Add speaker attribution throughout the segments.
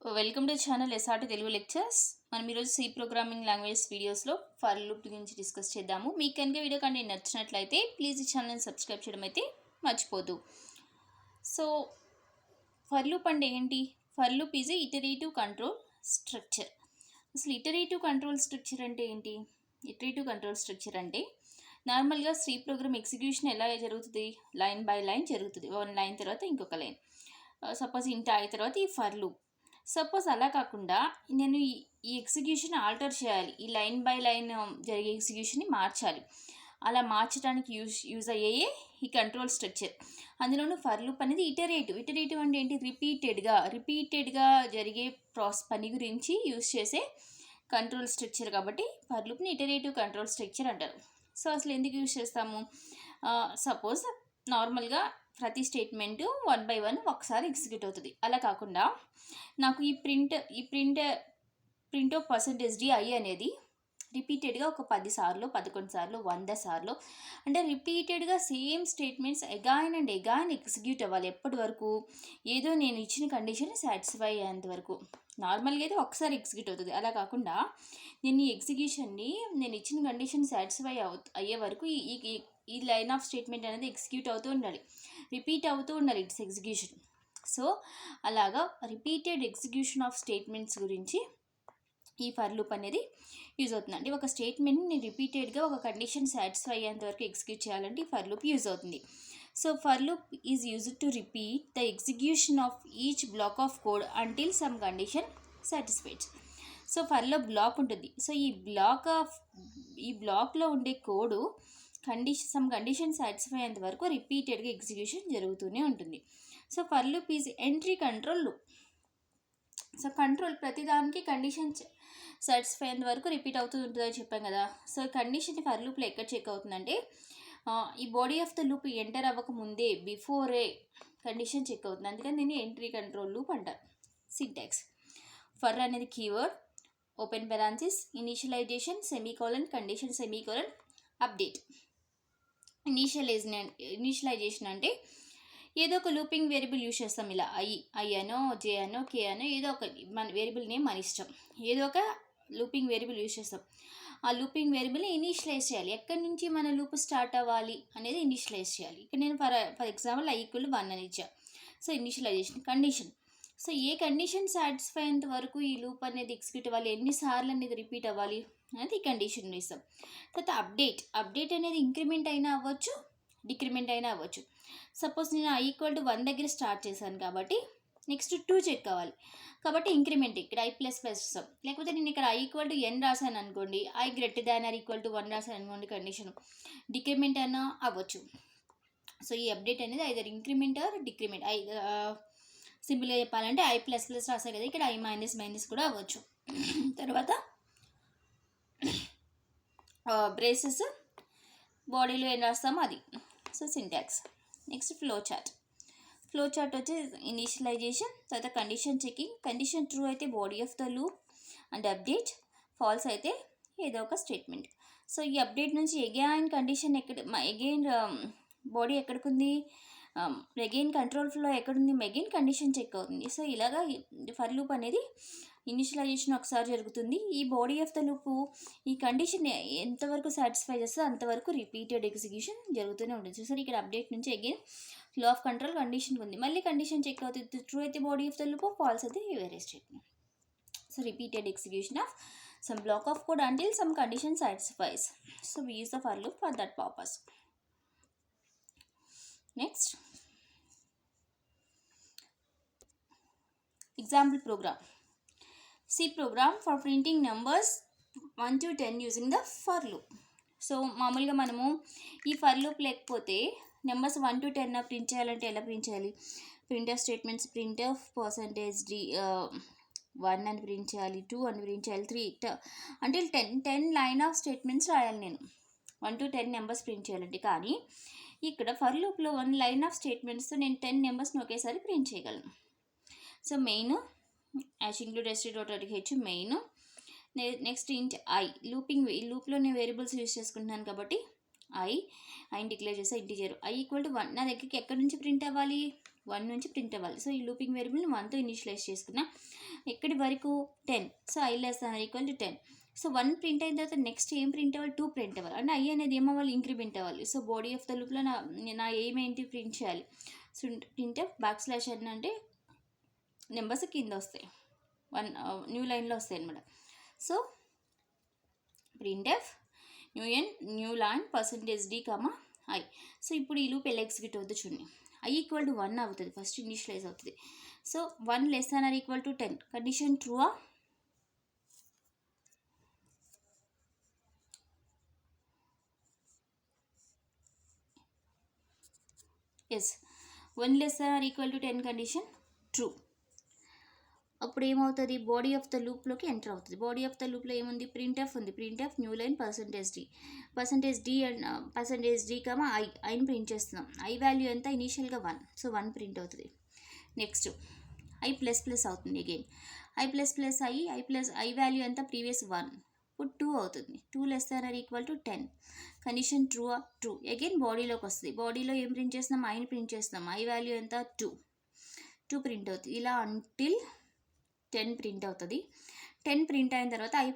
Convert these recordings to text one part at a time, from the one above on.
Speaker 1: Welcome to channel SRT Telugu lectures. మనం ఈరోజు C programming language వీడియోస్లో ఫర్ లూప్ గురించి డిస్కస్ చేద్దాము. మీకు కనుక వీడియో కంటెంట్ నచ్చినట్లయితే ప్లీజ్ ఈ ఛానల్ని సబ్స్క్రైబ్ చేయడం అయితే మర్చిపోదు. సో ఫర్ లూప్ అంటే ఏంటి? For loop is iterative control structure. అసలు ఇటరేటివ్ కంట్రోల్ స్ట్రక్చర్ అంటే ఏంటి? ఇటరేటివ్ కంట్రోల్ స్ట్రక్చర్ అంటే నార్మల్గా సి ప్రోగ్రామ్ ఎగ్జిక్యూషన్ ఎలా జరుగుతుంది? లైన్ బై లైన్ జరుగుతుంది. వన్ లైన్ తర్వాత ఇంకొక లైన్. సపోజ్ ఇంట అయిన తర్వాత ఈ ఫర్ లూప్. సపోజ్ అలా కాకుండా నేను ఈ ఎగ్జిక్యూషన్ ఆల్టర్ చేయాలి, ఈ లైన్ బై లైన్ జరిగే ఎగ్జిక్యూషన్ని మార్చాలి. అలా మార్చడానికి యూజ్ అయ్యే ఈ కంట్రోల్ స్ట్రక్చర్. అందులోనూ ఫర్ లూప్ అనేది ఇటరేటివ్ అంటే ఏంటి? రిపీటెడ్గా జరిగే పని గురించి యూజ్ చేసే కంట్రోల్ స్ట్రక్చర్. కాబట్టి ఫర్ లూప్ని ఇటరేటివ్ కంట్రోల్ స్ట్రక్చర్ అంటారు. సో అసలు ఎందుకు యూజ్ చేస్తాము? సపోజ్ నార్మల్గా ప్రతి స్టేట్మెంటు 1 by 1 ఒకసారి ఎగ్జిక్యూట్ అవుతుంది. అలా కాకుండా నాకు ఈ ప్రింట్ ఆఫ్ %i అనేది రిపీటెడ్గా ఒక 10 సార్లు, 11 సార్లు, 100 సార్లు అంటే రిపీటెడ్గా సేమ్ స్టేట్మెంట్స్ ఎగాయిన్ అండ్ ఎగాయిన్ ఎగ్జిక్యూట్ అవ్వాలి. ఎప్పటి వరకు? ఏదో నేను ఇచ్చిన కండిషన్ సాటిస్ఫై అయ్యేంత వరకు. నార్మల్గా అయితే ఒకసారి ఎగ్జిక్యూట్ అవుతుంది. అలా కాకుండా నేను ఈ ఎగ్జిక్యూషన్ని నేను ఇచ్చిన కండిషన్ సాటిస్ఫై అయ్యే వరకు ఈ లైన్ ఆఫ్ స్టేట్మెంట్ అనేది ఎగ్జిక్యూట్ అవుతూ ఉండాలి, రిపీట్ అవుతూ ఉండాలి ఇట్స్ ఎగ్జిక్యూషన్. సో అలాగా రిపీటెడ్ ఎగ్జిక్యూషన్ ఆఫ్ స్టేట్మెంట్స్ గురించి ఈ ఫర్ లూప్ అనేది యూజ్ అవుతుంది. అంటే ఒక స్టేట్మెంట్ని రిపీటెడ్గా ఒక కండిషన్ సాటిస్ఫై అయ్యేంత వరకు ఎగ్జిక్యూట్ చేయాలంటే ఈ ఫర్ లూప్ యూజ్ అవుతుంది. So for loop is used to repeat the execution of each block of code until some condition satisfied. So ఫర్లో బ్లాక్ ఉంటుంది. సో ఈ బ్లాక్లో ఉండే కోడు సమ్ కండిషన్ సాటిస్ఫై అయ్యేంత వరకు రిపీటెడ్గా ఎగ్జిక్యూషన్ జరుగుతూనే ఉంటుంది. So for loop is entry control loop. So control ప్రతిదానికి కండిషన్ సాటిస్ఫై అయ్యేంత వరకు రిపీట్ అవుతూ ఉంటుందని చెప్పాం కదా. సో కండిషన్ ఫర్ లూప్లో ఎక్కడ చెక్ అవుతుందంటే ఈ body of the loop enter అవ్వక ముందే బిఫోరే కండిషన్ చెక్ అవుతుంది. అందుకని దీన్ని ఎంట్రీ కంట్రోల్ లూప్ అంటారు. సింటాక్స్: ఫర్ అనేది keyword, open parenthesis, initialisation, semicolon, condition, semicolon, update. Initialisation అంటే ఏదో ఒక లూపింగ్ వేరియబుల్ యూజ్ చేస్తాం. ఇలా ఐ అనో, జే అనో, కే అనో ఏదో ఒక మన వేరియబుల్ నేమ్ మన ఇష్టం. ఏదో ఒక లూపింగ్ వేరియబుల్ యూజ్ చేస్తాం. ఆ లూపింగ్ వేరియబుల్ని ఇనిషియలైజ్ చేయాలి. ఎక్కడి నుంచి మన లూప్ స్టార్ట్ అవ్వాలి అనేది ఇనిషియలైజ్ చేయాలి. ఇక్కడ నేను ఫర్ ఎగ్జాంపుల్ i = 1 అని ఇచ్చా. So initialisation. కండిషన్: సో ఏ కండిషన్ సాటిస్ఫై అయ్యేంత వరకు ఈ లూప్ అనేది ఎగ్జిక్యూట్ అవ్వాలి, ఎన్నిసార్లు అనేది రిపీట్ అవ్వాలి అనేది ఈ కండిషన్ ఇస్తాం. తర్వాత అప్డేట్ అనేది ఇంక్రిమెంట్ అయినా అవ్వచ్చు, డిక్రిమెంట్ అయినా అవ్వచ్చు. సపోజ్ నేను i = 1 దగ్గర స్టార్ట్ చేశాను కాబట్టి నెక్స్ట్ 2 చెక్ కావాలి కాబట్టి ఇంక్రిమెంట్ ఇక్కడ i++ ఇస్తాం. లేకపోతే నేను ఇక్కడ i = n రాశాను అనుకోండి, i > 1 రాశాను అనుకోండి, కండిషన్ డిక్రిమెంట్ అయినా అవ్వచ్చు. సో ఈ అప్డేట్ అనేది ఐదర్ ఇంక్రిమెంట్ ఆర్ డిక్రిమెంట్. సింపుల్గా చెప్పాలంటే i++ రాసా కదా, ఇక్కడ i- కూడా అవ్వచ్చు. తర్వాత బ్రేసెస్, బాడీలో ఏం రాస్తామో అది. So syntax. Next flow chart వచ్చి ఇనిషియలైజేషన్, తర్వాత కండిషన్ చెకింగ్. కండిషన్ ట్రూ అయితే body of the loop and update, false అయితే ఏదో ఒక స్టేట్మెంట్. సో ఈ అప్డేట్ నుంచి ఎగైన్ కండిషన్ ఎగైన్ బాడీ ఎక్కడికి, అగైన్ కంట్రోల్ ఫ్లో ఎక్కడుంది, అగైన్ కండిషన్ చెక్ అవుతుంది. సో ఇలాగా ఫర్ లూప్ అనేది ఇనిషియలైజేషన్ ఒకసారి జరుగుతుంది. ఈ బాడీ ఆఫ్ ద లూప్ ఈ కండిషన్ ఎంతవరకు సాటిస్ఫై చేస్తుందో అంతవరకు రిపీటెడ్ ఎగ్జిక్యూషన్ జరుగుతూనే ఉంటుంది. సో ఇక్కడ అప్డేట్ నుంచి again flow of control condition ఉంది, మళ్ళీ కండిషన్ చెక్ అవుతుంది. ట్రూ అయితే body of the loop, false అయితే వేరే statement. So repeated execution of some block of code until some condition satisfies. So we use the for loop for that purpose. Next, example program. C program for printing numbers 1 to 10 using the for loop. So మామూలుగా మనము ఈ for loop లేకపోతే numbers 1 to 10 print చేయాలంటే ఎలా print చేయాలి? Print of statements, print of %1 అని print చేయాలి, 2 అని ప్రింట్ చేయాలి, 3 అంటే 10 లైన్ ఆఫ్ స్టేట్మెంట్స్ రాయాలి నేను 1 to 10 నెంబర్స్ ప్రింట్ చేయాలంటే. కానీ ఇక్కడ ఫర్ లూప్లో 1 లైన్ ఆఫ్ స్టేట్మెంట్స్తో నేను 10 నెంబర్స్ని ఒకేసారి ప్రింట్ చేయగలను. So main #std.h main. Next ఇంట్ i, లూప్లో నేను వేరియబుల్స్ యూజ్ చేసుకుంటున్నాను కాబట్టి i డిక్లేర్ చేసే ఇంటిజర్ i = 1. నా దగ్గరికి ఎక్కడి నుంచి ప్రింట్ అవ్వాలి? 1 నుంచి ప్రింట్ అవ్వాలి. సో ఈ లూపింగ్ వేరియబుల్ని 1తో ఇనిషియలైజ్ చేసుకున్నా. ఎక్కడి వరకు 10. So i > 10. సో 1 ప్రింట్ అయిన తర్వాత నెక్స్ట్ ఏం ప్రింట్ అవ్వాలి, 2 ప్రింట్ అవ్వాలి. అంటే i అనేది ఏమవ్వాలి, ఇంక్రిమెంట్ అవ్వాలి. సో బాడీ ఆఫ్ ద లూప్లో నా ఎయిమ్ ఏంటి, ప్రింట్ చేయాలి. సో ప్రింట్ \n అంటే నెంబర్స్ కింద వస్తాయి, 1 న్యూ లైన్లో వస్తాయి అనమాట. So printf new line %d, i. So ఇప్పుడు ఈ లూప్ ఎలా ఎగ్జిక్యూట్ అవుతుంది చూడండి. i = 1 అవుతుంది, ఫస్ట్ ఇనిషియలైజ్ అవుతుంది. సో 1 <= 10 కండిషన్ ట్రూవా, ఎస్. 1 <= 10 condition true. అప్పుడు ఏమవుతుంది, బాడీ ఆఫ్ ద లూప్లోకి ఎంటర్ అవుతుంది. బాడీ ఆఫ్ ద లూప్లో ఏముంది, ప్రింట్ఎఫ్ ఉంది. Printf new line %d and %d, ఐని ప్రింట్ చేస్తున్నాం. i వాల్యూ ఎంత, ఇనీషియల్గా 1. సో 1 ప్రింట్ అవుతుంది. నెక్స్ట్ i++ అవుతుంది. అగైన్ i వాల్యూ ఎంత, ప్రీవియస్ 1. ఇప్పుడు 2 అవుతుంది. 2 <= 10 కండిషన్ ట్రూ. అగైన్ బాడీలోకి వస్తుంది. బాడీలో ఏం ప్రింట్ చేస్తున్నాం, ఐని ప్రింట్ చేస్తున్నాం. i వాల్యూ ఎంత, 2 ప్రింట్ అవుతుంది. ఇలా అంటిల్ 10 ప్రింట్ అవుతుంది. 10 ప్రింట్ అయిన తర్వాత i++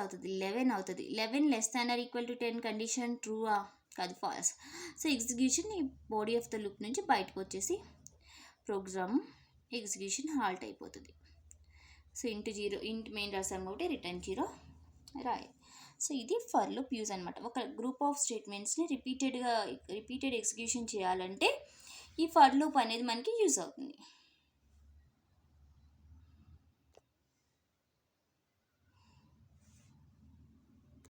Speaker 1: అవుతుంది, 11 అవుతుంది. 11 <= 10 కండిషన్ ట్రూవా, కాదు, ఫాల్స్. సో ఎగ్జిక్యూషన్ ఈ బాడీ ఆఫ్ ద లూప్ నుంచి బయటకు వచ్చేసి ప్రోగ్రామ్ ఎగ్జిక్యూషన్ హాల్ట్ అయిపోతుంది. సో ఇంట్ మెయిన్ రాసాం కాబట్టి రిటర్న్ 0 రాయాలి. సో ఇది ఫర్ లూప్ యూజ్ అనమాట. ఒక గ్రూప్ ఆఫ్ స్టేట్మెంట్స్ని రిపీటెడ్ ఎగ్జిక్యూషన్ చేయాలంటే ఈ ఫర్ లూప్ అనేది మనకి యూజ్ అవుతుంది.